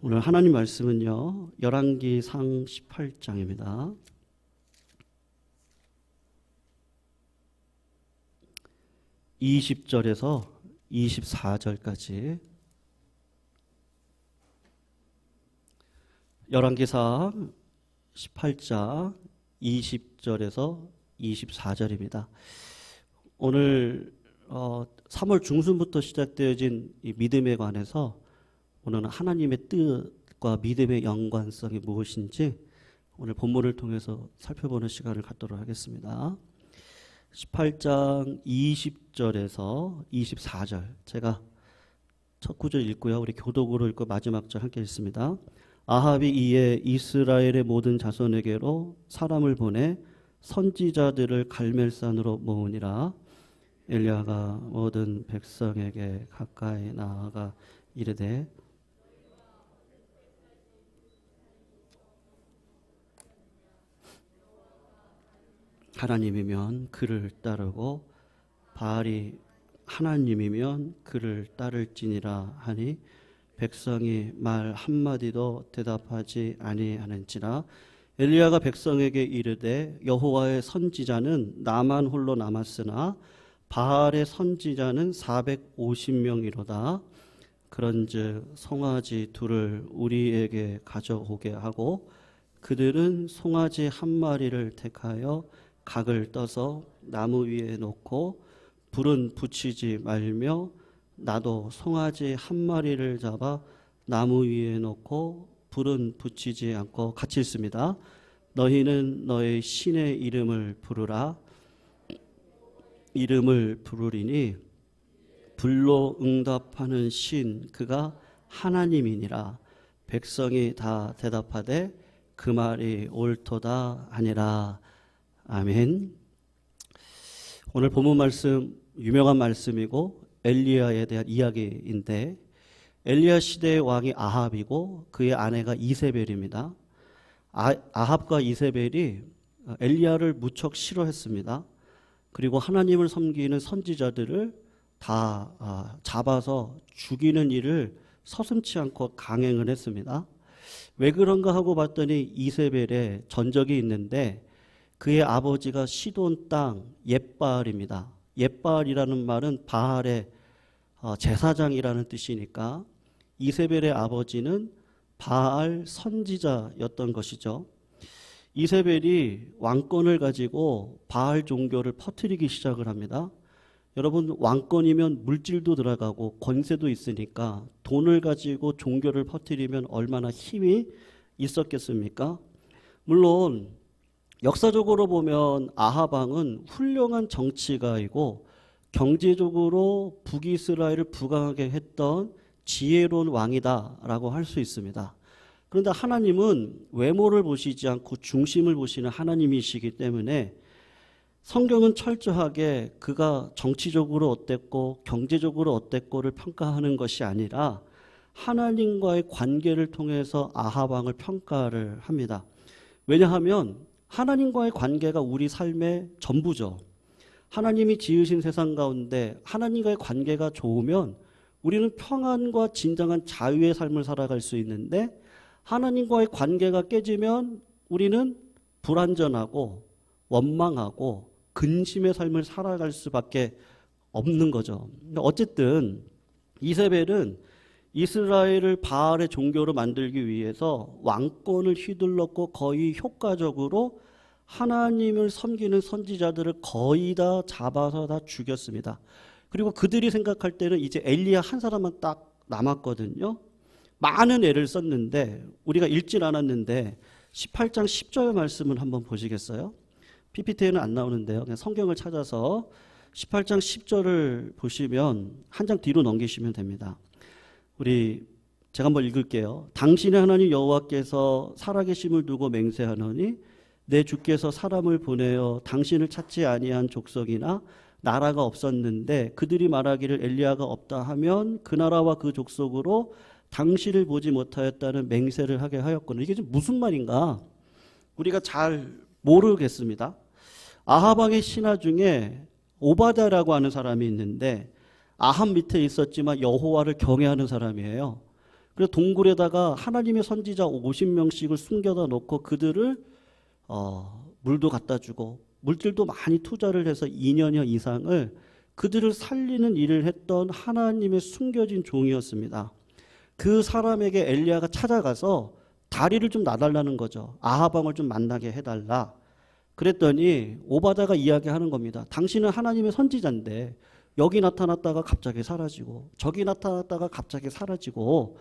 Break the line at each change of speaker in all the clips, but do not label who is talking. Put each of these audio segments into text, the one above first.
오늘 하나님 말씀은요, 열왕기상 18장입니다. 20절에서 24절까지 열왕기상 18장 20절에서 24절입니다. 오늘 3월 중순부터 시작되어진 이 믿음에 관해서 오늘은 하나님의 뜻과 믿음의 연관성이 무엇인지 오늘 본문을 통해서 살펴보는 시간을 갖도록 하겠습니다. 18장 20절에서 24절 제가 첫 구절 읽고요. 우리 교독으로 읽고 마지막 절 함께 읽습니다. 아합이 이에 이스라엘의 모든 자손에게로 사람을 보내 선지자들을 갈멜산으로 모으니라. 엘리야가 모든 백성에게 가까이 나아가 이르되 하나님이면 그를 따르고 바알이 하나님이면 그를 따를지니라 하니 백성이 말 한마디도 대답하지 아니하는지라. 엘리야가 백성에게 이르되 여호와의 선지자는 나만 홀로 남았으나 바알의 선지자는 450명이로다. 그런즉 송아지 둘을 우리에게 가져오게 하고 그들은 송아지 한 마리를 택하여 각을 떠서 나무 위에 놓고 불은 붙이지 말며 나도 송아지 한 마리를 잡아 나무 위에 놓고 불은 붙이지 않고 같이 읽습니다. 너희는 너의 신의 이름을 부르라. 이름을 부르리니 불로 응답하는 신 그가 하나님이니라. 백성이 다 대답하되 그 말이 옳도다 하니라. 아멘. 오늘 본문 말씀 유명한 말씀이고 엘리야에 대한 이야기인데 엘리야 시대의 왕이 아합이고 그의 아내가 이세벨입니다. 아합과 이세벨이 엘리야를 무척 싫어했습니다. 그리고 하나님을 섬기는 선지자들을 다 잡아서 죽이는 일을 서슴지 않고 강행을 했습니다. 왜 그런가 하고 봤더니 이세벨의 전적이 있는데 그의 아버지가 시돈 땅 옙바알입니다. 옙바알이라는 말은 바알의 제사장이라는 뜻이니까 이세벨의 아버지는 바알 선지자였던 것이죠. 이세벨이 왕권을 가지고 바알 종교를 퍼뜨리기 시작을 합니다. 여러분, 왕권이면 물질도 들어가고 권세도 있으니까 돈을 가지고 종교를 퍼뜨리면 얼마나 힘이 있었겠습니까? 물론 역사적으로 보면 아합 왕은 훌륭한 정치가이고 경제적으로 북이스라엘을 부강하게 했던 지혜로운 왕이다라고 할 수 있습니다. 그런데 하나님은 외모를 보시지 않고 중심을 보시는 하나님이시기 때문에 성경은 철저하게 그가 정치적으로 어땠고 경제적으로 어땠고를 평가하는 것이 아니라 하나님과의 관계를 통해서 아합 왕을 평가를 합니다. 왜냐하면 하나님과의 관계가 우리 삶의 전부죠. 하나님이 지으신 세상 가운데 하나님과의 관계가 좋으면 우리는 평안과 진정한 자유의 삶을 살아갈 수 있는데 하나님과의 관계가 깨지면 우리는 불안전하고 원망하고 근심의 삶을 살아갈 수밖에 없는 거죠. 어쨌든 이세벨은 이스라엘을 바알의 종교로 만들기 위해서 왕권을 휘둘렀고 거의 효과적으로 하나님을 섬기는 선지자들을 거의 다 잡아서 다 죽였습니다. 그리고 그들이 생각할 때는 이제 엘리야 한 사람만 딱 남았거든요. 많은 애를 썼는데 우리가 읽질 않았는데 18장 10절 말씀을 한번 보시겠어요? PPT에는 안 나오는데요. 그냥 성경을 찾아서 18장 10절을 보시면 한 장 뒤로 넘기시면 됩니다. 제가 한번 읽을게요. 당신의 하나님 여호와께서 살아계심을 두고 맹세하노니 내 주께서 사람을 보내어 당신을 찾지 아니한 족속이나 나라가 없었는데 그들이 말하기를 엘리야가 없다 하면 그 나라와 그 족속으로 당신을 보지 못하였다는 맹세를 하게 하였거든요. 이게 무슨 말인가? 우리가 잘 모르겠습니다. 아합 왕의 신하 중에 오바댜라고 하는 사람이 있는데 아합 밑에 있었지만 여호와를 경외하는 사람이에요. 그래서 동굴에다가 하나님의 선지자 50명씩을 숨겨다 놓고 그들을 물도 갖다 주고 물질도 많이 투자를 해서 2년여 이상을 그들을 살리는 일을 했던 하나님의 숨겨진 종이었습니다. 그 사람에게 엘리야가 찾아가서 다리를 좀 놔달라는 거죠. 아합 왕을 좀 만나게 해달라. 그랬더니 오바다가 이야기하는 겁니다. 당신은 하나님의 선지자인데 여기 나타났다가 갑자기 사라지고 저기 나타났다가 갑자기 사라지고,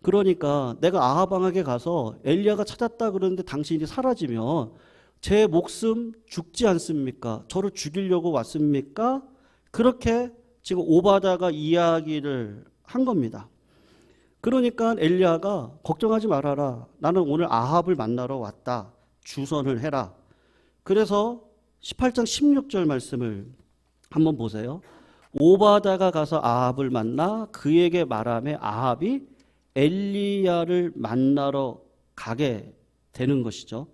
그러니까 내가 아합 왕에게 가서 엘리야가 찾았다 그러는데 당신이 사라지면 제 목숨 죽지 않습니까? 저를 죽이려고 왔습니까? 그렇게 지금 오바다가 이야기를 한 겁니다. 그러니까 엘리야가 걱정하지 말아라. 나는 오늘 아합을 만나러 왔다. 주선을 해라. 그래서 18장 16절 말씀을 한번 보세요. 오바다가 가서 아합을 만나 그에게 말하며 아합이 엘리야를 만나러 가게 되는 것이죠.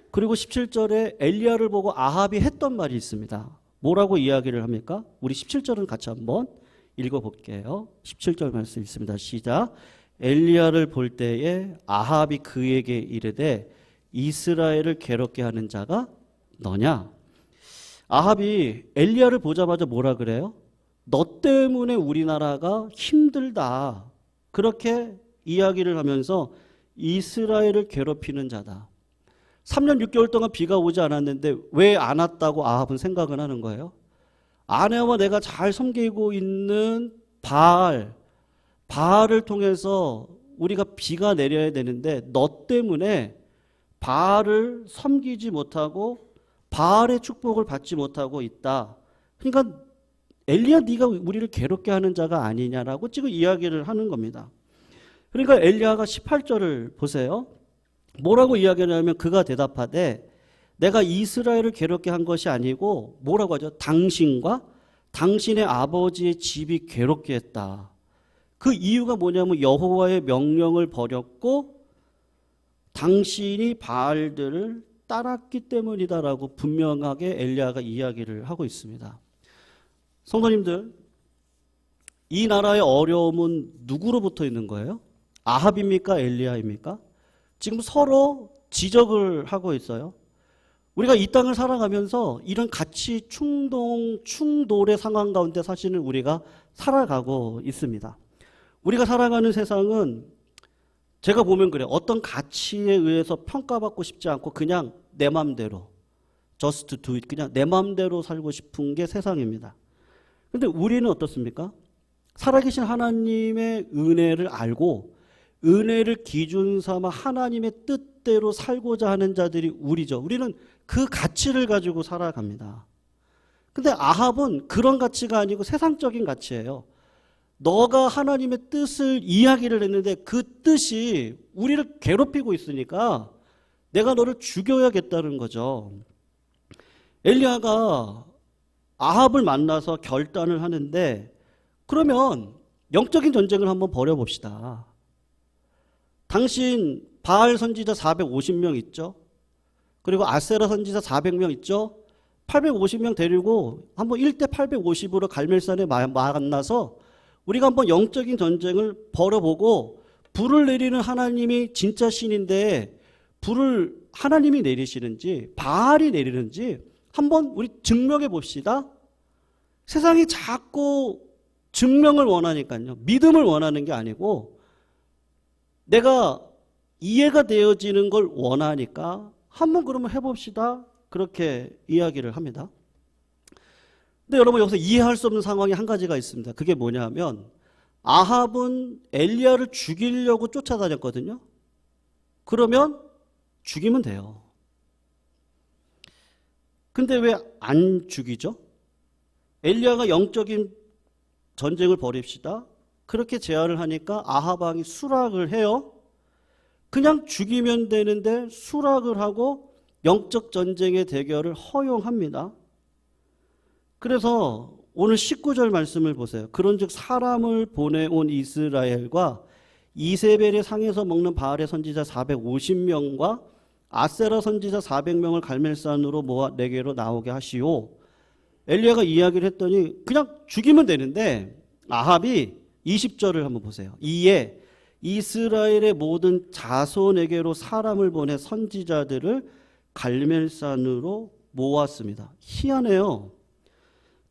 그리고 17절에 엘리야를 보고 아합이 했던 말이 있습니다. 뭐라고 이야기를 합니까? 우리 17절은 같이 한번 읽어볼게요. 17절 말씀 있습니다. 시작. 엘리야를 볼 때에 아합이 그에게 이르되 이스라엘을 괴롭게 하는 자가 너냐? 아합이 엘리야를 보자마자 뭐라 그래요? 너 때문에 우리나라가 힘들다. 그렇게 이야기를 하면서 이스라엘을 괴롭히는 자다. 3년 6개월 동안 비가 오지 않았는데 왜 안 왔다고 아합은 생각을 하는 거예요? 아내와 내가 잘 섬기고 있는 바알을 통해서 우리가 비가 내려야 되는데 너 때문에 바알을 섬기지 못하고 바알의 축복을 받지 못하고 있다. 그러니까 엘리야 네가 우리를 괴롭게 하는 자가 아니냐라고 지금 이야기를 하는 겁니다. 그러니까 엘리야가 18절을 보세요. 뭐라고 이야기를 하면 그가 대답하되 내가 이스라엘을 괴롭게 한 것이 아니고 뭐라고 하죠? 당신과 당신의 아버지의 집이 괴롭게 했다. 그 이유가 뭐냐면 여호와의 명령을 버렸고 당신이 바알들을 따랐기 때문이다라고 분명하게 엘리야가 이야기를 하고 있습니다. 성도님들, 이 나라의 어려움은 누구로부터 있는 거예요? 아합입니까? 엘리야입니까? 지금 서로 지적을 하고 있어요. 우리가 이 땅을 살아가면서 이런 가치 충돌의 상황 가운데 사실은 우리가 살아가고 있습니다. 우리가 살아가는 세상은 제가 보면 그래요. 어떤 가치에 의해서 평가받고 싶지 않고 그냥 내 맘대로 just do it, 그냥 내 맘대로 살고 싶은 게 세상입니다. 그런데 우리는 어떻습니까? 살아계신 하나님의 은혜를 알고 은혜를 기준 삼아 하나님의 뜻대로 살고자 하는 자들이 우리죠. 우리는 그 가치를 가지고 살아갑니다. 근데 아합은 그런 가치가 아니고 세상적인 가치예요. 너가 하나님의 뜻을 이야기를 했는데 그 뜻이 우리를 괴롭히고 있으니까 내가 너를 죽여야겠다는 거죠. 엘리야가 아합을 만나서 결단을 하는데 그러면 영적인 전쟁을 한번 벌여봅시다. 당신 바알 선지자 450명 있죠? 그리고 아세라 선지자 400명 있죠? 850명 데리고 한번 1대 850으로 갈멜산에 만나서 우리가 한번 영적인 전쟁을 벌여보고 불을 내리는 하나님이 진짜 신인데 불을 하나님이 내리시는지 바알이 내리는지 한번 우리 증명해 봅시다. 세상이 자꾸 증명을 원하니까요. 믿음을 원하는 게 아니고 내가 이해가 되어지는 걸 원하니까 한번 그러면 해봅시다. 그렇게 이야기를 합니다. 근데 여러분 여기서 이해할 수 없는 상황이 한 가지가 있습니다. 그게 뭐냐면 아합은 엘리야를 죽이려고 쫓아다녔거든요. 그러면 죽이면 돼요. 근데 왜 안 죽이죠? 엘리야가 영적인 전쟁을 벌입시다. 그렇게 제안을 하니까 아합 왕이 수락을 해요. 그냥 죽이면 되는데 수락을 하고 영적 전쟁의 대결을 허용합니다. 그래서 오늘 19절 말씀을 보세요. 그런즉 사람을 보내온 이스라엘과 이세벨의 상에서 먹는 바알의 선지자 450명과 아세라 선지자 400명을 갈멜산으로 모아 내게로 나오게 하시오. 엘리야가 이야기를 했더니 그냥 죽이면 되는데 아합이 20절을 한번 보세요. 이에 이스라엘의 모든 자손에게로 사람을 보내 선지자들을 갈멜산으로 모았습니다. 희한해요.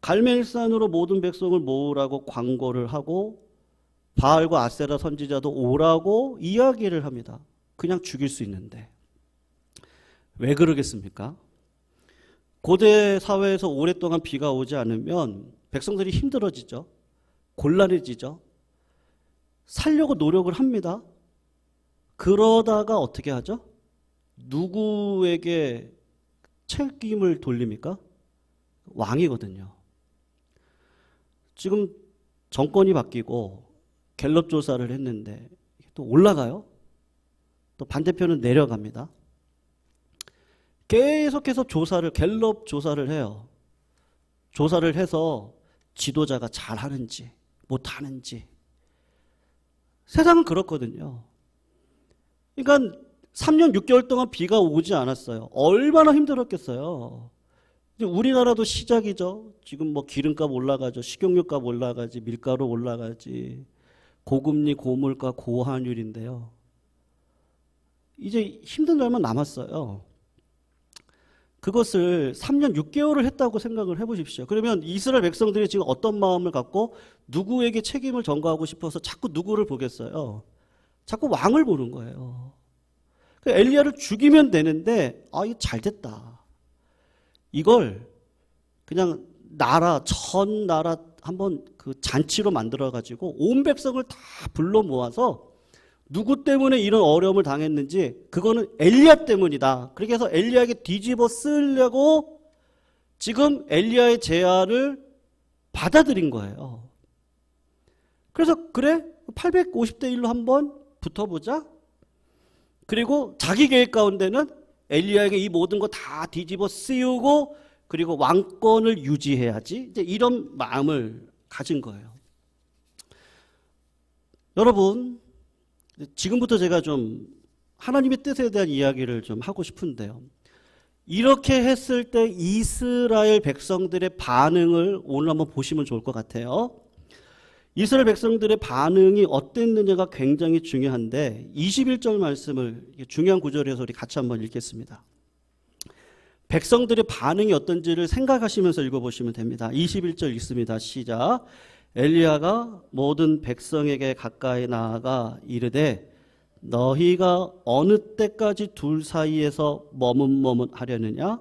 갈멜산으로 모든 백성을 모으라고 광고를 하고 바알과 아세라 선지자도 오라고 이야기를 합니다. 그냥 죽일 수 있는데. 왜 그러겠습니까? 고대 사회에서 오랫동안 비가 오지 않으면 백성들이 힘들어지죠. 곤란해지죠. 살려고 노력을 합니다. 그러다가 어떻게 하죠? 누구에게 책임을 돌립니까? 왕이거든요. 지금 정권이 바뀌고 갤럽 조사를 했는데 또 올라가요. 또 반대편은 내려갑니다. 계속해서 갤럽 조사를 해요. 조사를 해서 지도자가 잘하는지 못하는지. 세상은 그렇거든요. 그러니까 3년 6개월 동안 비가 오지 않았어요. 얼마나 힘들었겠어요. 우리나라도 시작이죠. 지금 뭐 기름값 올라가죠. 식용유값 올라가지, 밀가루 올라가지, 고금리, 고물가, 고환율인데요. 이제 힘든 날만 남았어요. 그것을 3년 6개월을 했다고 생각을 해보십시오. 그러면 이스라엘 백성들이 지금 어떤 마음을 갖고 누구에게 책임을 전가하고 싶어서 자꾸 누구를 보겠어요? 자꾸 왕을 보는 거예요. 엘리야를 죽이면 되는데 이거 잘 됐다. 이걸 그냥 전 나라 한번 그 잔치로 만들어가지고 온 백성을 다 불러 모아서 누구 때문에 이런 어려움을 당했는지 그거는 엘리야 때문이다. 그렇게 해서 엘리야에게 뒤집어 쓰려고 지금 엘리야의 제안을 받아들인 거예요. 그래서 그래 850대 1로 한번 붙어보자. 그리고 자기 계획 가운데는 엘리야에게 이 모든 거 다 뒤집어 씌우고 그리고 왕권을 유지해야지. 이제 이런 마음을 가진 거예요. 여러분, 지금부터 제가 좀 하나님의 뜻에 대한 이야기를 좀 하고 싶은데요. 이렇게 했을 때 이스라엘 백성들의 반응을 오늘 한번 보시면 좋을 것 같아요. 이스라엘 백성들의 반응이 어땠느냐가 굉장히 중요한데 21절 말씀을 중요한 구절에서 우리 같이 한번 읽겠습니다. 백성들의 반응이 어떤지를 생각하시면서 읽어보시면 됩니다. 21절 읽습니다. 시작. 엘리야가 모든 백성에게 가까이 나아가 이르되 너희가 어느 때까지 둘 사이에서 머뭇머뭇하려느냐?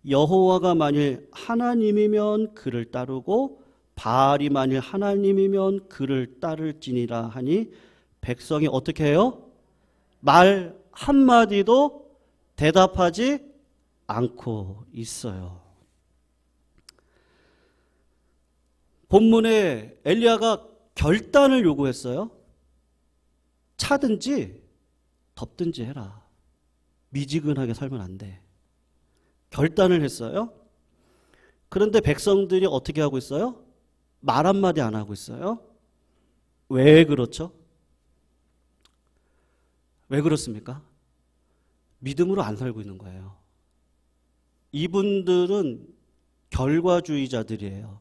여호와가 만일 하나님이면 그를 따르고 바알이 만일 하나님이면 그를 따를지니라 하니 백성이 어떻게 해요? 말 한마디도 대답하지 않고 있어요. 본문에 엘리야가 결단을 요구했어요. 차든지 덥든지 해라. 미지근하게 살면 안 돼. 결단을 했어요. 그런데 백성들이 어떻게 하고 있어요? 말 한마디 안 하고 있어요. 왜 그렇죠? 왜 그렇습니까? 믿음으로 안 살고 있는 거예요. 이분들은 결과주의자들이에요.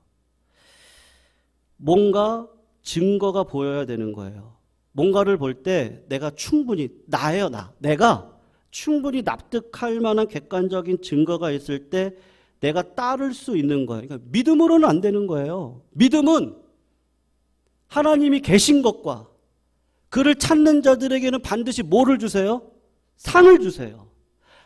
뭔가 증거가 보여야 되는 거예요. 뭔가를 볼 때 내가 충분히 나예요. 내가 충분히 납득할 만한 객관적인 증거가 있을 때 내가 따를 수 있는 거예요. 그러니까 믿음으로는 안 되는 거예요. 믿음은 하나님이 계신 것과 그를 찾는 자들에게는 반드시 뭐를 주세요? 상을 주세요.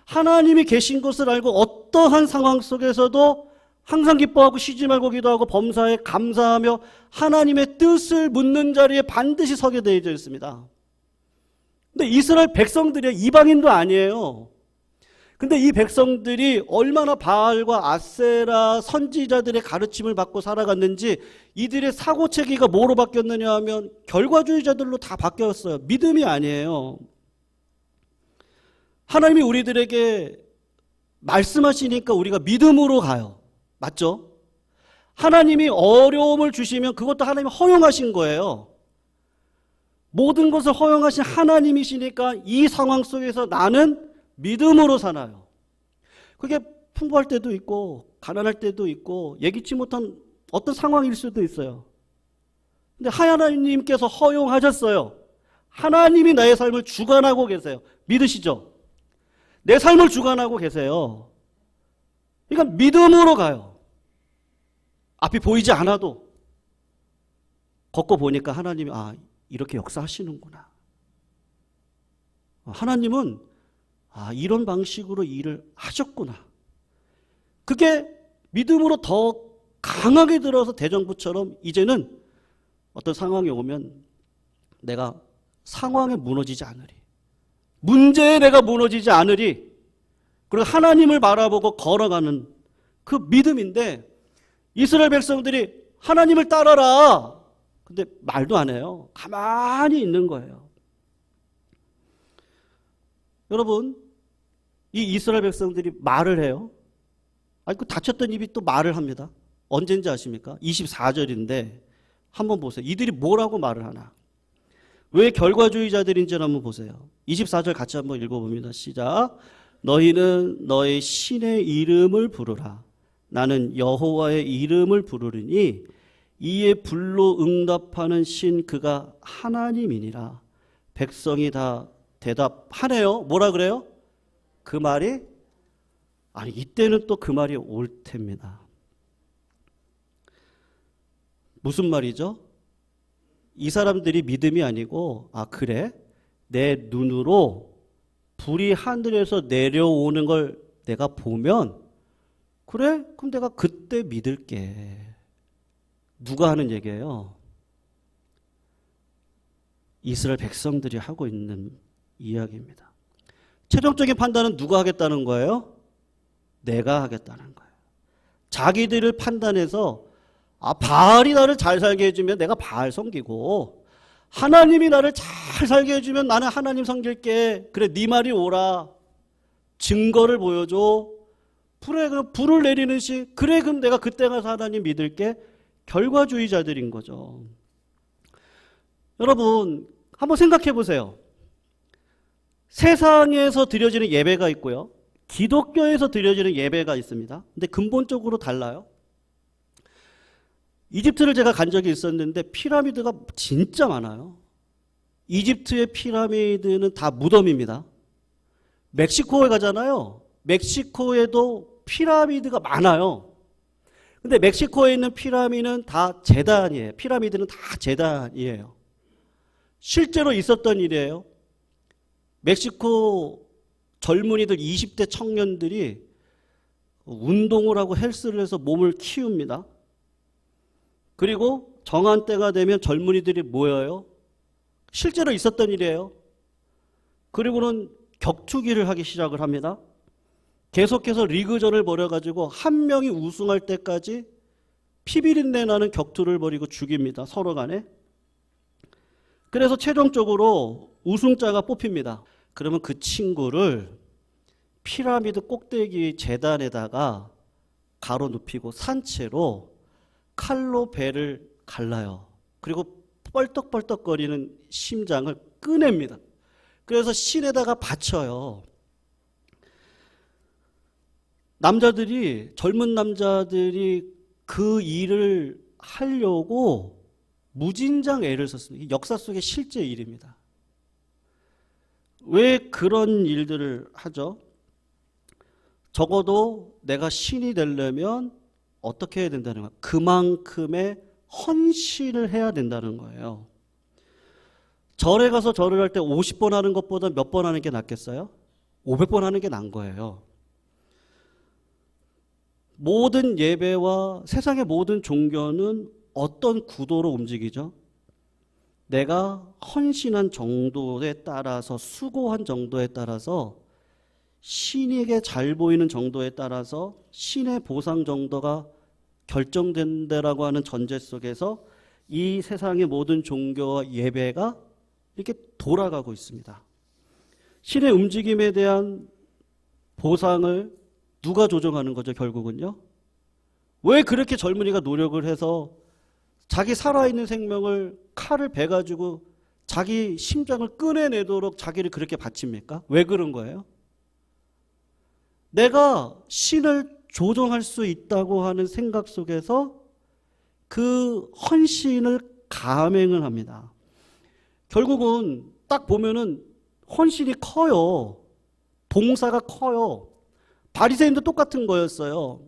하나님이 계신 것을 알고 어떠한 상황 속에서도 항상 기뻐하고 쉬지 말고 기도하고 범사에 감사하며 하나님의 뜻을 묻는 자리에 반드시 서게 되어 있습니다. 근데 이스라엘 백성들이 이방인도 아니에요. 근데 이 백성들이 얼마나 바알과 아세라 선지자들의 가르침을 받고 살아갔는지 이들의 사고체계가 뭐로 바뀌었느냐 하면 결과주의자들로 다 바뀌었어요. 믿음이 아니에요. 하나님이 우리들에게 말씀하시니까 우리가 믿음으로 가요. 맞죠? 하나님이 어려움을 주시면 그것도 하나님이 허용하신 거예요. 모든 것을 허용하신 하나님이시니까 이 상황 속에서 나는 믿음으로 살아요. 그게 풍부할 때도 있고 가난할 때도 있고 예기치 못한 어떤 상황일 수도 있어요. 근데 하나님께서 허용하셨어요. 하나님이 나의 삶을 주관하고 계세요. 믿으시죠? 내 삶을 주관하고 계세요. 그러니까 믿음으로 가요. 앞이 보이지 않아도 걷고 보니까 하나님이 이렇게 역사하시는구나. 하나님은 이런 방식으로 일을 하셨구나. 그게 믿음으로 더 강하게 들어서 대정부처럼 이제는 어떤 상황이 오면 내가 상황에 무너지지 않으리. 문제에 내가 무너지지 않으리. 그리고 하나님을 바라보고 걸어가는 그 믿음인데 이스라엘 백성들이 하나님을 따라라. 근데 말도 안 해요. 가만히 있는 거예요. 여러분, 이 이스라엘 백성들이 말을 해요. 그 닫혔던 입이 또 말을 합니다. 언젠지 아십니까? 24절인데 한번 보세요. 이들이 뭐라고 말을 하나? 왜 결과주의자들인지 한번 보세요. 24절 같이 한번 읽어봅니다. 시작. 너희는 너의 신의 이름을 부르라. 나는 여호와의 이름을 부르리니 이에 불로 응답하는 신 그가 하나님이니라. 백성이 다 대답하네요. 뭐라 그래요? 그 말이 이때는 또 그 말이 옳답니다. 무슨 말이죠? 이 사람들이 믿음이 아니고 그래? 내 눈으로 불이 하늘에서 내려오는 걸 내가 보면 그래? 그럼 내가 그때 믿을게. 누가 하는 얘기예요? 이스라엘 백성들이 하고 있는 이야기입니다. 최종적인 판단은 누가 하겠다는 거예요? 내가 하겠다는 거예요. 자기들을 판단해서 바알이 나를 잘 살게 해주면 내가 바알 섬기고 하나님이 나를 잘 살게 해주면 나는 하나님 섬길게. 그래 네 말이 옳아. 증거를 보여줘. 그래 그럼 불을 내리는 시 그래 그럼 내가 그때 가서 하나님 믿을게. 결과주의자들인 거죠. 여러분 한번 생각해 보세요. 세상에서 드려지는 예배가 있고요. 기독교에서 드려지는 예배가 있습니다. 근데 근본적으로 달라요. 이집트를 제가 간 적이 있었는데 피라미드가 진짜 많아요. 이집트의 피라미드는 다 무덤입니다. 멕시코에 가잖아요. 멕시코에도 피라미드가 많아요. 근데 멕시코에 있는 피라미드는 다 제단이에요. 피라미드는 다 제단이에요. 실제로 있었던 일이에요. 멕시코 젊은이들 20대 청년들이 운동을 하고 헬스를 해서 몸을 키웁니다. 그리고 정한 때가 되면 젊은이들이 모여요. 실제로 있었던 일이에요. 그리고는 격투기를 하기 시작을 합니다. 계속해서 리그전을 벌여가지고 한 명이 우승할 때까지 피비린내 나는 격투를 벌이고 죽입니다. 서로 간에. 그래서 최종적으로 우승자가 뽑힙니다. 그러면 그 친구를 피라미드 꼭대기 재단에다가 가로 눕히고 산채로 칼로 배를 갈라요. 그리고 뻘떡뻘떡거리는 심장을 꺼냅니다. 그래서 신에다가 바쳐요. 젊은 남자들이 그 일을 하려고 무진장 애를 썼습니다. 역사 속의 실제 일입니다. 왜 그런 일들을 하죠? 적어도 내가 신이 되려면 어떻게 해야 된다는 거예요? 그만큼의 헌신을 해야 된다는 거예요. 절에 가서 절을 할 때 50번 하는 것보다 몇 번 하는 게 낫겠어요? 500번 하는 게 나은 거예요. 모든 예배와 세상의 모든 종교는 어떤 구도로 움직이죠? 내가 헌신한 정도에 따라서 수고한 정도에 따라서 신에게 잘 보이는 정도에 따라서 신의 보상 정도가 결정된다라고 하는 전제 속에서 이 세상의 모든 종교와 예배가 이렇게 돌아가고 있습니다. 신의 움직임에 대한 보상을 누가 조정하는 거죠, 결국은요? 왜 그렇게 젊은이가 노력을 해서 자기 살아있는 생명을 칼을 베가지고 자기 심장을 꺼내내도록 자기를 그렇게 바칩니까? 왜 그런 거예요? 내가 신을 조종할 수 있다고 하는 생각 속에서 그 헌신을 감행을 합니다. 결국은 딱 보면은 헌신이 커요. 봉사가 커요. 바리새인도 똑같은 거였어요.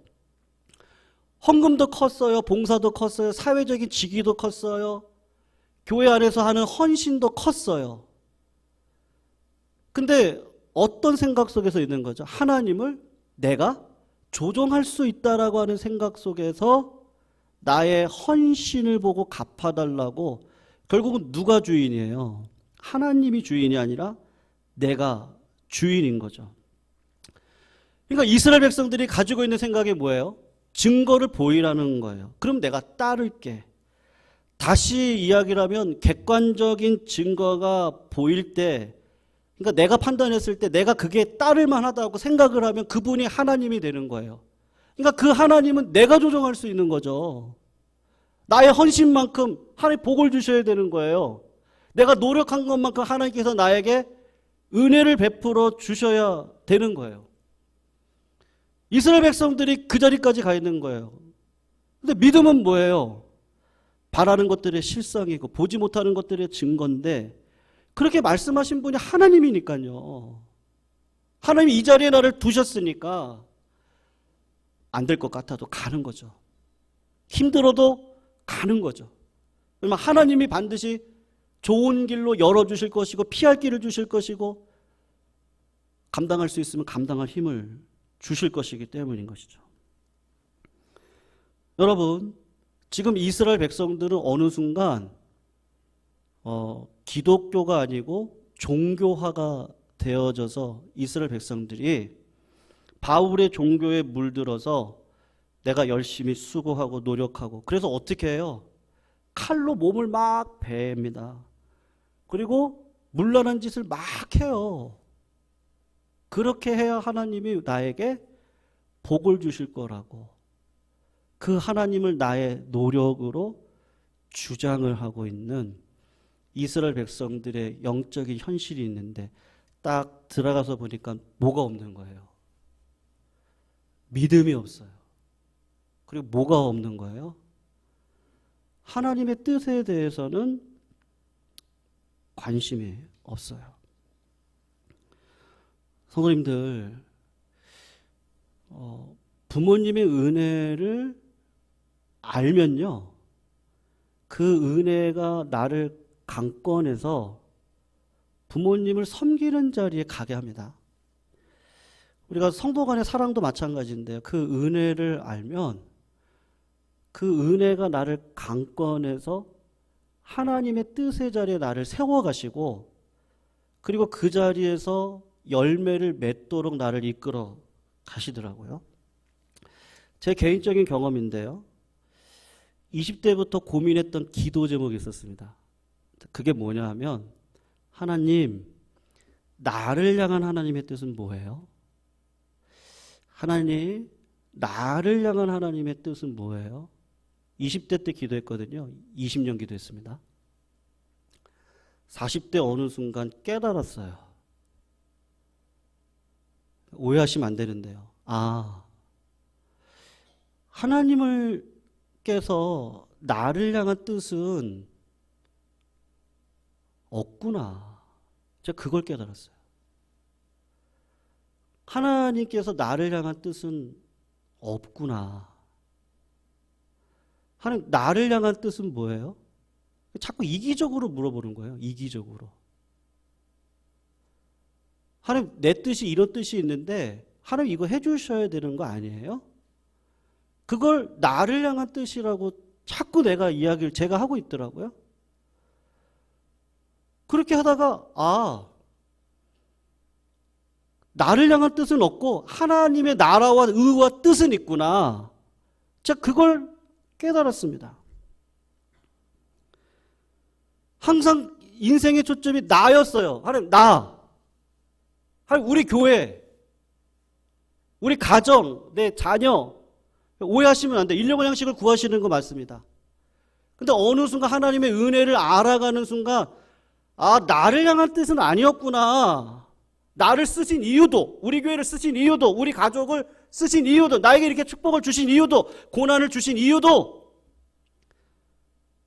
헌금도 컸어요. 봉사도 컸어요. 사회적인 직위도 컸어요. 교회 안에서 하는 헌신도 컸어요. 근데 어떤 생각 속에서 있는 거죠? 하나님을 내가 조종할 수 있다라고 하는 생각 속에서 나의 헌신을 보고 갚아달라고. 결국은 누가 주인이에요? 하나님이 주인이 아니라 내가 주인인 거죠. 그러니까 이스라엘 백성들이 가지고 있는 생각이 뭐예요? 증거를 보이라는 거예요. 그럼 내가 따를게. 다시 이야기를 하면 객관적인 증거가 보일 때, 그러니까 내가 판단했을 때 내가 그게 따를 만하다고 생각을 하면 그분이 하나님이 되는 거예요. 그러니까 그 하나님은 내가 조정할 수 있는 거죠. 나의 헌신만큼 하나님 복을 주셔야 되는 거예요. 내가 노력한 것만큼 하나님께서 나에게 은혜를 베풀어 주셔야 되는 거예요. 이스라엘 백성들이 그 자리까지 가 있는 거예요. 근데 믿음은 뭐예요? 바라는 것들의 실상이고 보지 못하는 것들의 증거인데, 그렇게 말씀하신 분이 하나님이니까요. 하나님이 이 자리에 나를 두셨으니까 안 될 것 같아도 가는 거죠. 힘들어도 가는 거죠. 그러면 하나님이 반드시 좋은 길로 열어주실 것이고 피할 길을 주실 것이고 감당할 수 있으면 감당할 힘을 주실 것이기 때문인 것이죠. 여러분, 지금 이스라엘 백성들은 어느 순간 기독교가 아니고 종교화가 되어져서 이스라엘 백성들이 바울의 종교에 물들어서 내가 열심히 수고하고 노력하고, 그래서 어떻게 해요? 칼로 몸을 막 베입니다. 그리고 문란한 짓을 막 해요. 그렇게 해야 하나님이 나에게 복을 주실 거라고. 그 하나님을 나의 노력으로 주장을 하고 있는 이스라엘 백성들의 영적인 현실이 있는데, 딱 들어가서 보니까 뭐가 없는 거예요? 믿음이 없어요. 그리고 뭐가 없는 거예요? 하나님의 뜻에 대해서는 관심이 없어요. 성도님들, 부모님의 은혜를 알면요, 그 은혜가 나를 강권해서 부모님을 섬기는 자리에 가게 합니다. 우리가 성도 간의 사랑도 마찬가지인데요. 그 은혜를 알면 그 은혜가 나를 강권해서 하나님의 뜻의 자리에 나를 세워가시고, 그리고 그 자리에서 열매를 맺도록 나를 이끌어 가시더라고요. 제 개인적인 경험인데요. 20대부터 고민했던 기도 제목이 있었습니다. 그게 뭐냐 하면, 하나님, 나를 향한 하나님의 뜻은 뭐예요? 하나님, 나를 향한 하나님의 뜻은 뭐예요? 20대 때 기도했거든요. 20년 기도했습니다. 40대 어느 순간 깨달았어요. 오해하시면 안 되는데요. 하나님께서 나를 향한 뜻은 없구나. 제가 그걸 깨달았어요. 하나님께서 나를 향한 뜻은 없구나. 하나님, 나를 향한 뜻은 뭐예요? 자꾸 이기적으로 물어보는 거예요. 이기적으로. 하나님, 내 뜻이 이런 뜻이 있는데 하나님 이거 해주셔야 되는 거 아니에요? 그걸 나를 향한 뜻이라고 자꾸 제가 하고 있더라고요. 그렇게 하다가 나를 향한 뜻은 없고 하나님의 나라와 의와 뜻은 있구나. 제가 그걸 깨달았습니다. 항상 인생의 초점이 나였어요. 하나님, 하나님, 우리 교회, 우리 가정, 내 자녀. 오해하시면 안 돼요. 일용할 양식을 구하시는 거 맞습니다. 근데 어느 순간 하나님의 은혜를 알아가는 순간, 나를 향한 뜻은 아니었구나. 나를 쓰신 이유도, 우리 교회를 쓰신 이유도, 우리 가족을 쓰신 이유도, 나에게 이렇게 축복을 주신 이유도, 고난을 주신 이유도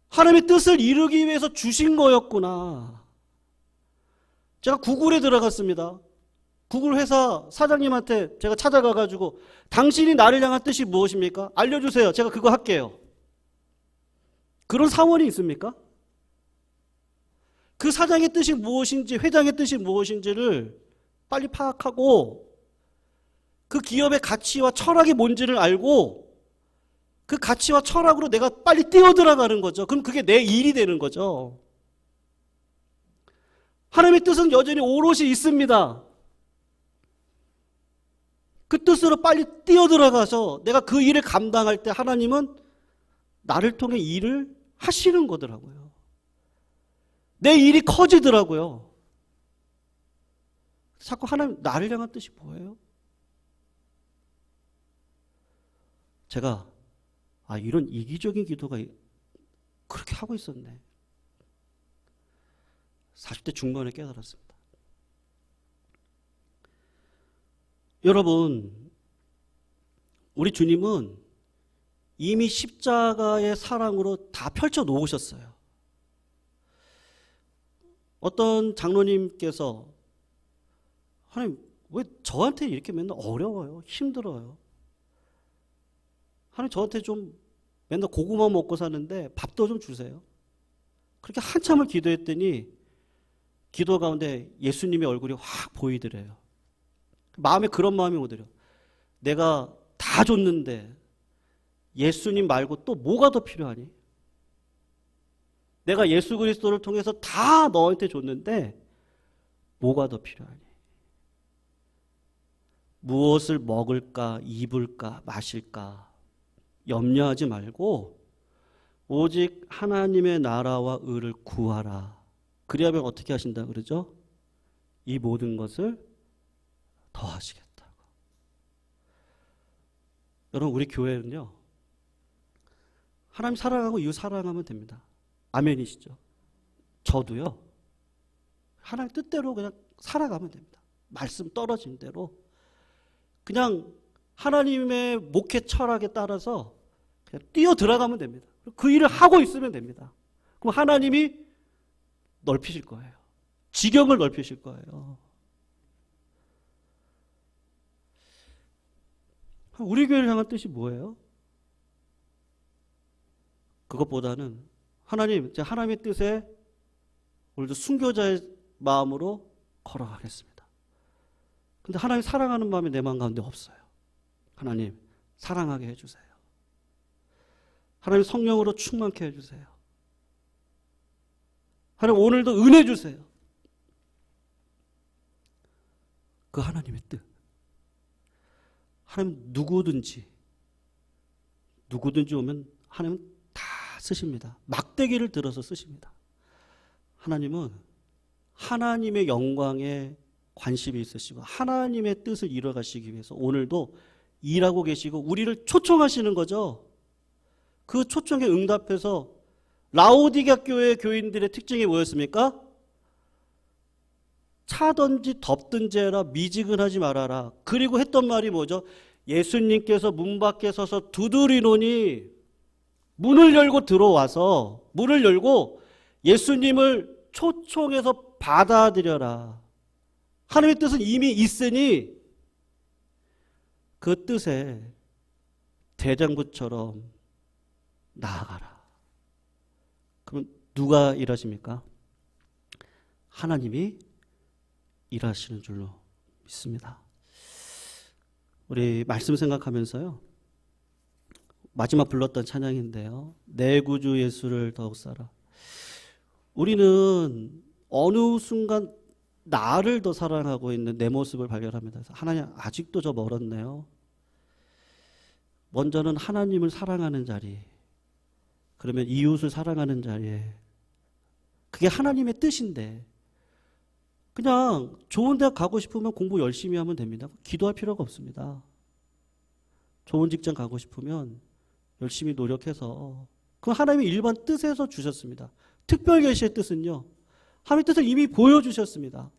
하나님의 뜻을 이루기 위해서 주신 거였구나. 제가 구글에 들어갔습니다. 구글 회사 사장님한테 제가 찾아가가지고 당신이 나를 향한 뜻이 무엇입니까? 알려주세요. 제가 그거 할게요. 그런 사원이 있습니까? 그 사장의 뜻이 무엇인지, 회장의 뜻이 무엇인지를 빨리 파악하고 그 기업의 가치와 철학이 뭔지를 알고 그 가치와 철학으로 내가 빨리 뛰어들어가는 거죠. 그럼 그게 내 일이 되는 거죠. 하나님의 뜻은 여전히 오롯이 있습니다. 그 뜻으로 빨리 뛰어들어가서 내가 그 일을 감당할 때 하나님은 나를 통해 일을 하시는 거더라고요. 내 일이 커지더라고요. 자꾸 하나님 나를 향한 뜻이 뭐예요? 제가 이런 이기적인 기도가 그렇게 하고 있었네. 40대 중반에 깨달았습니다. 여러분, 우리 주님은 이미 십자가의 사랑으로 다 펼쳐 놓으셨어요. 어떤 장로님께서 하나님 왜 저한테 이렇게 맨날 어려워요? 힘들어요? 하나님 저한테 좀 맨날 고구마 먹고 사는데 밥도 좀 주세요. 그렇게 한참을 기도했더니 기도 가운데 예수님의 얼굴이 확 보이더래요. 마음에 그런 마음이 오더래요. 내가 다 줬는데 예수님 말고 또 뭐가 더 필요하니? 내가 예수 그리스도를 통해서 다 너한테 줬는데 뭐가 더 필요하니? 무엇을 먹을까, 입을까, 마실까 염려하지 말고 오직 하나님의 나라와 의를 구하라. 그리하면 어떻게 하신다 그러죠? 이 모든 것을 더하시겠다고. 여러분, 우리 교회는요, 하나님 사랑하고 이웃 사랑하면 됩니다. 아멘이시죠? 저도요, 하나님 뜻대로 그냥 살아가면 됩니다. 말씀 떨어진 대로 그냥 하나님의 목회 철학에 따라서 그냥 뛰어 들어가면 됩니다. 그 일을 하고 있으면 됩니다. 그럼 하나님이 넓히실 거예요. 지경을 넓히실 거예요. 우리 교회를 향한 뜻이 뭐예요? 그것보다는 하나님, 제가 하나님의 뜻에 오늘도 순교자의 마음으로 걸어가겠습니다. 근데 하나님 사랑하는 마음이 내 마음 가운데 없어요. 하나님 사랑하게 해주세요. 하나님 성령으로 충만케 해주세요. 하나님 오늘도 은혜 주세요. 그 하나님의 뜻. 하나님 누구든지 오면 하나님은 다 쓰십니다. 막대기를 들어서 쓰십니다. 하나님은 하나님의 영광에 관심이 있으시고 하나님의 뜻을 이뤄가시기 위해서 오늘도 일하고 계시고 우리를 초청하시는 거죠. 그 초청에 응답해서 라오디게아 교회 교인들의 특징이 뭐였습니까? 차든지 덥든지 해라, 미지근하지 말아라. 그리고 했던 말이 뭐죠? 예수님께서 문 밖에 서서 두드리노니 문을 열고 들어와서 문을 열고 예수님을 초청해서 받아들여라. 하나님의 뜻은 이미 있으니 그 뜻에 대장부처럼 나아가라. 그럼 누가 일하십니까? 하나님이 일하시는 줄로 믿습니다. 우리 말씀 생각하면서요, 마지막 불렀던 찬양인데요, 내 구주 예수를 더욱 사라. 우리는 어느 순간 나를 더 사랑하고 있는 내 모습을 발견합니다. 하나님 아직도 저 멀었네요. 먼저는 하나님을 사랑하는 자리, 그러면 이웃을 사랑하는 자리에, 그게 하나님의 뜻인데 그냥 좋은 대학 가고 싶으면 공부 열심히 하면 됩니다. 기도할 필요가 없습니다. 좋은 직장 가고 싶으면 열심히 노력해서, 그 하나님의 일반 뜻에서 주셨습니다. 특별 계시의 뜻은요, 하나님의 뜻을 이미 보여주셨습니다.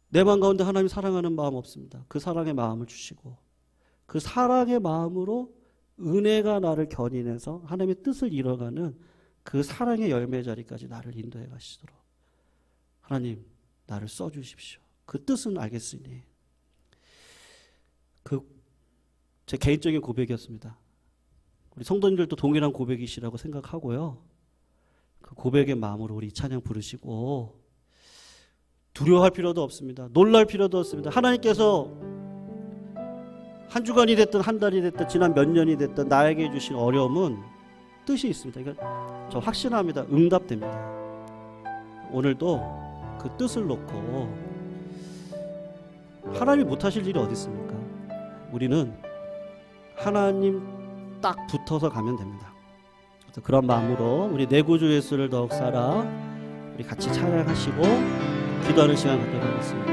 내 마음 가운데 하나님 사랑하는 마음 없습니다. 그 사랑의 마음을 주시고 그 사랑의 마음으로 은혜가 나를 견인해서 하나님의 뜻을 이뤄가는 그 사랑의 열매 자리까지 나를 인도해 가시도록 하나님 나를 써주십시오. 그 뜻은 알겠으니. 제 개인적인 고백이었습니다. 우리 성도님들도 동일한 고백이시라고 생각하고요. 그 고백의 마음으로 우리 찬양 부르시고 두려워할 필요도 없습니다. 놀랄 필요도 없습니다. 하나님께서 한 주간이 됐든 한 달이 됐든 지난 몇 년이 됐든 나에게 주신 어려움은 뜻이 있습니다. 이건 저 확신합니다. 응답됩니다. 오늘도 그 뜻을 놓고 하나님이 못하실 일이 어디 있습니까? 우리는 하나님 딱 붙어서 가면 됩니다. 그래서 그런 마음으로 우리 내 구주 예수를 더욱 살아 우리 같이 찬양하시고 기도하는 시간 갖도록 하겠습니다.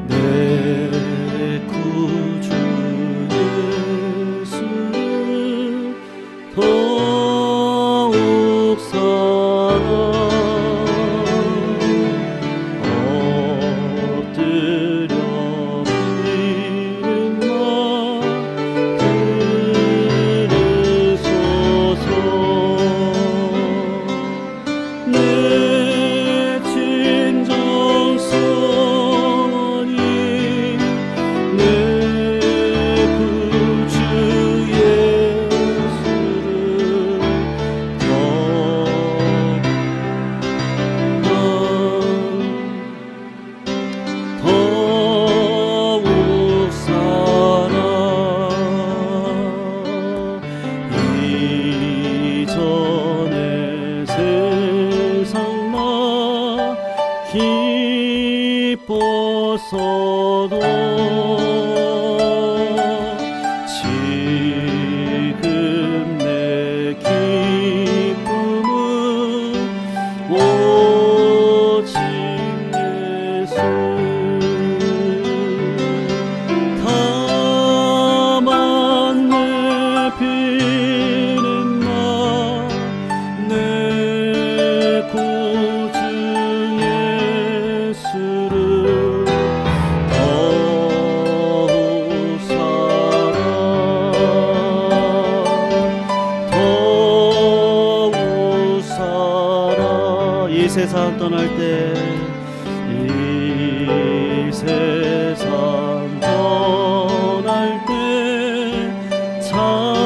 내 구주 예수를 더욱 사랑 기뻤어도 지금 내 기쁨은 오직 예수 다만 내 비는 나 내 구주 예수를 더욱 살아 이 세상 떠날 때 이 세상 떠날 때 찬양하고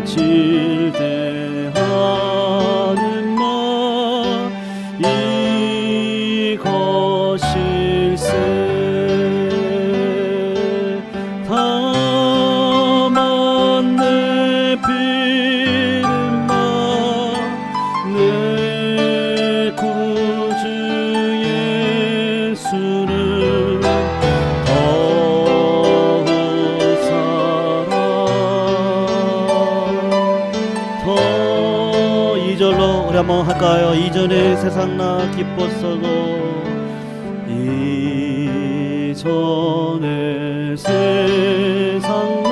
순칠 대하는 나 이것일세 다만 내 비는 내 구주 예수를 더욱 사랑 더 이절로 우리 한번 할까요? 이전에 세상 나 기뻤어도 이전에 세상 나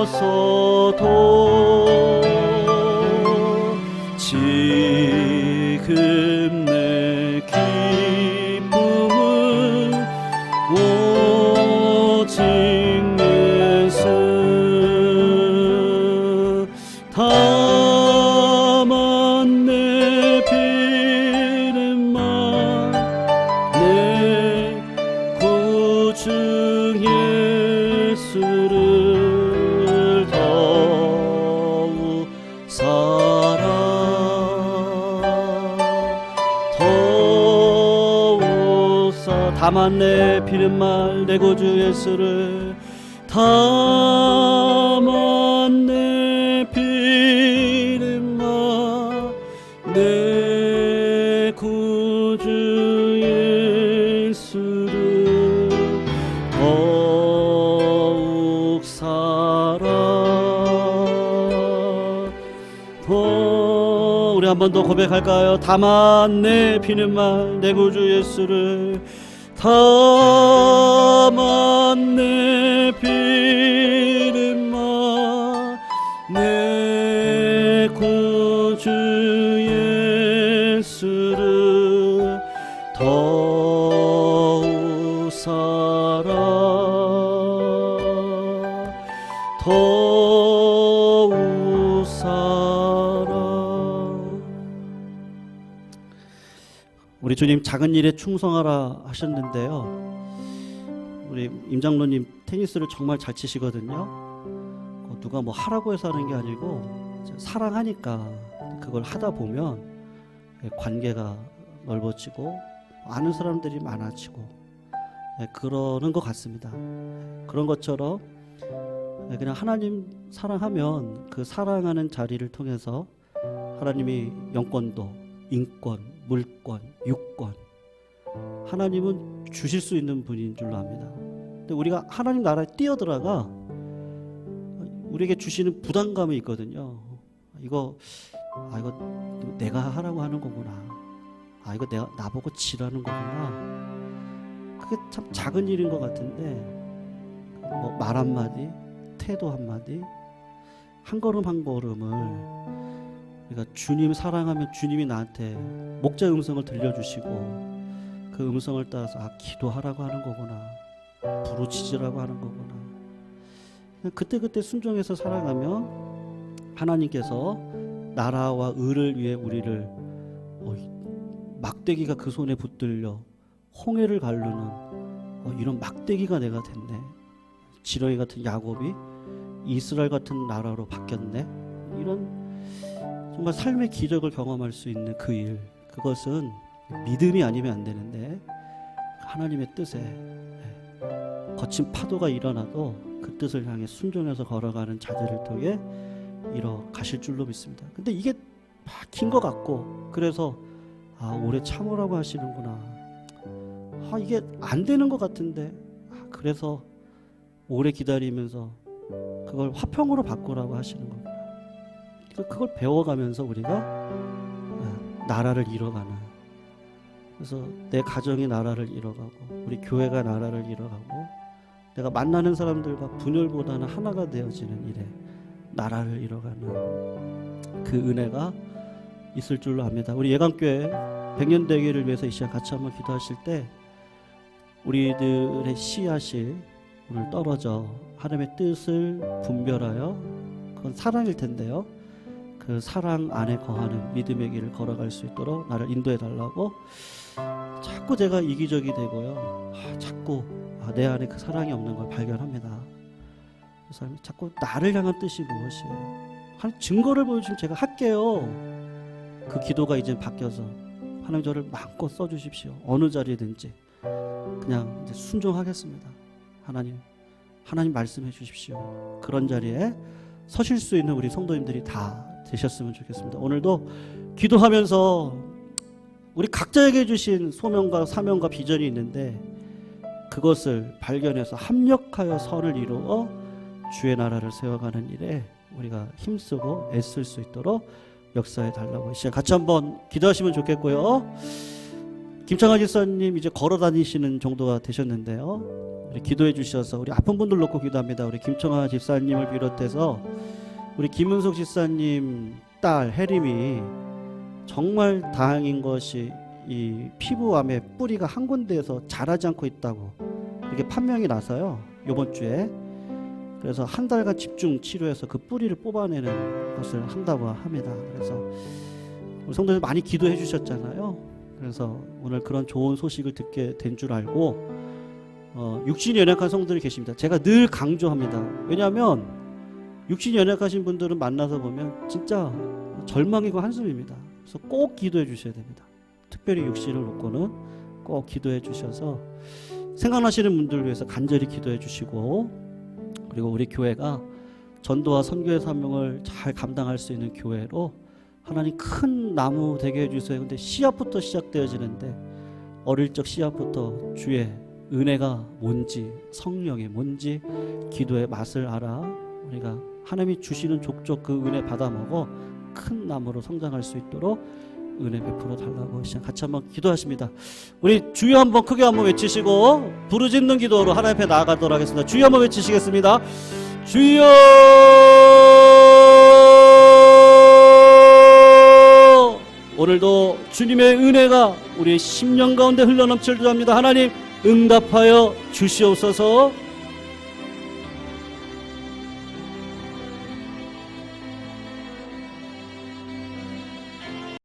기뻤어도 지금 내 기쁨은 오직 예수 다만 내 비는 내 구주 예수를 더욱 사랑 더욱 다만 내 비는 내 구주 예수를 다만 내 비는 내 구주 예수를 더욱 사랑 우리 한 번 더 고백할까요? 다만 내 비는 내 구주 예수를 다만 내 비는 내 구주 웃어라. 우리 주님 작은 일에 충성하라 하셨는데요, 우리 임 장로님 테니스를 정말 잘 치시거든요. 누가 뭐 하라고 해서 하는 게 아니고 사랑하니까 그걸 하다 보면 관계가 넓어지고 아는 사람들이 많아지고 그러는 것 같습니다. 그런 것처럼 그냥 하나님 사랑하면 그 사랑하는 자리를 통해서 하나님이 영권도, 인권, 물권, 유권, 하나님은 주실 수 있는 분인 줄로 압니다. 근데 우리가 하나님 나라에 뛰어들어가 우리에게 주시는 부담감이 있거든요. 이거 내가 하라고 하는 거구나. 이거 내가 나보고 지라는 거구나. 그게 참 작은 일인 것 같은데, 뭐 말 한마디, 태도 한마디, 한 걸음 한 걸음을 우리가 주님 사랑하면 주님이 나한테 목자의 음성을 들려주시고 그 음성을 따라서 기도하라고 하는 거구나, 부르짖으라고 하는 거구나. 그때그때 순종해서 살아가면 하나님께서 나라와 의를 위해 우리를 막대기가 그 손에 붙들려 홍해를 가르는 이런 막대기가 내가 됐네. 지렁이 같은 야곱이 이스라엘 같은 나라로 바뀌었네. 이런 정말 삶의 기적을 경험할 수 있는 그 일, 그것은 믿음이 아니면 안 되는데 하나님의 뜻에 거친 파도가 일어나도 그 뜻을 향해 순종해서 걸어가는 자들을 통해 이뤄 가실 줄로 믿습니다. 근데 이게 긴 것 같고, 그래서 오래 참으라고 하시는구나. 이게 안 되는 것 같은데, 그래서 오래 기다리면서 그걸 화평으로 바꾸라고 하시는 거구나. 그걸 배워가면서 우리가 나라를 이뤄가는, 그래서 내 가정이 나라를 이뤄가고 우리 교회가 나라를 이뤄가고 내가 만나는 사람들과 분열보다는 하나가 되어지는 일에 나라를 이뤄가는 그 은혜가 있을 줄로 압니다. 우리 예강교회 100년 되기를 위해서 이 시간 같이 한번 기도하실 때 우리들의 씨앗이 오늘 떨어져 하나님의 뜻을 분별하여, 그건 사랑일 텐데요, 그 사랑 안에 거하는 믿음의 길을 걸어갈 수 있도록 나를 인도해 달라고. 자꾸 제가 이기적이 되고요, 자꾸 내 안에 그 사랑이 없는 걸 발견합니다. 그래서 자꾸 나를 향한 뜻이 무엇이에요? 한 증거를 보여주면 제가 할게요. 그 기도가 이제 바뀌어서 하나님 저를 마음껏 써주십시오. 어느 자리든지 그냥 이제 순종하겠습니다. 하나님 말씀해 주십시오. 그런 자리에 서실 수 있는 우리 성도님들이 다 되셨으면 좋겠습니다. 오늘도 기도하면서 우리 각자에게 주신 소명과 사명과 비전이 있는데 그것을 발견해서 합력하여 선을 이루어 주의 나라를 세워가는 일에 우리가 힘쓰고 애쓸 수 있도록 역사해 달라고 시간 같이 한번 기도하시면 좋겠고요. 김창환 집사님 이제 걸어 다니시는 정도가 되셨는데요, 우리 기도해 주셔서 우리 아픈 분들 놓고 기도합니다. 우리 김창환 집사님을 비롯해서 우리 김은숙 집사님 딸 혜림이 정말 다행인 것이 이 피부암의 뿌리가 한 군데에서 자라지 않고 있다고 이렇게 판명이 나서요, 이번 주에. 그래서 한 달간 집중 치료해서 그 뿌리를 뽑아내는 것을 한다고 합니다. 그래서 우리 성도들 많이 기도해 주셨잖아요. 그래서 오늘 그런 좋은 소식을 듣게 된 줄 알고 육신이 연약한 성도들이 계십니다. 제가 늘 강조합니다. 왜냐하면 육신이 연약하신 분들은 만나서 보면 진짜 절망이고 한숨입니다. 그래서 꼭 기도해 주셔야 됩니다. 특별히 육신을 놓고는 꼭 기도해 주셔서 생각나시는 분들을 위해서 간절히 기도해 주시고, 그리고 우리 교회가 전도와 선교의 사명을 잘 감당할 수 있는 교회로 하나님 큰 나무 되게 해주세요. 근데 씨앗부터 시작되어지는데 어릴 적 씨앗부터 주의 은혜가 뭔지, 성령이 뭔지, 기도의 맛을 알아 우리가 하나님이 주시는 족족 그 은혜 받아 먹어 큰 나무로 성장할 수 있도록 은혜 베풀어 달라고 시간 같이 한번 기도하십니다. 우리 주여 한번 크게 한번 외치시고 부르짖는 기도로 하나님 앞에 나아가도록 하겠습니다. 주여 한번 외치시겠습니다. 주여, 오늘도 주님의 은혜가 우리의 심령 가운데 흘러넘칠 줄 압니다. 하나님 응답하여 주시옵소서.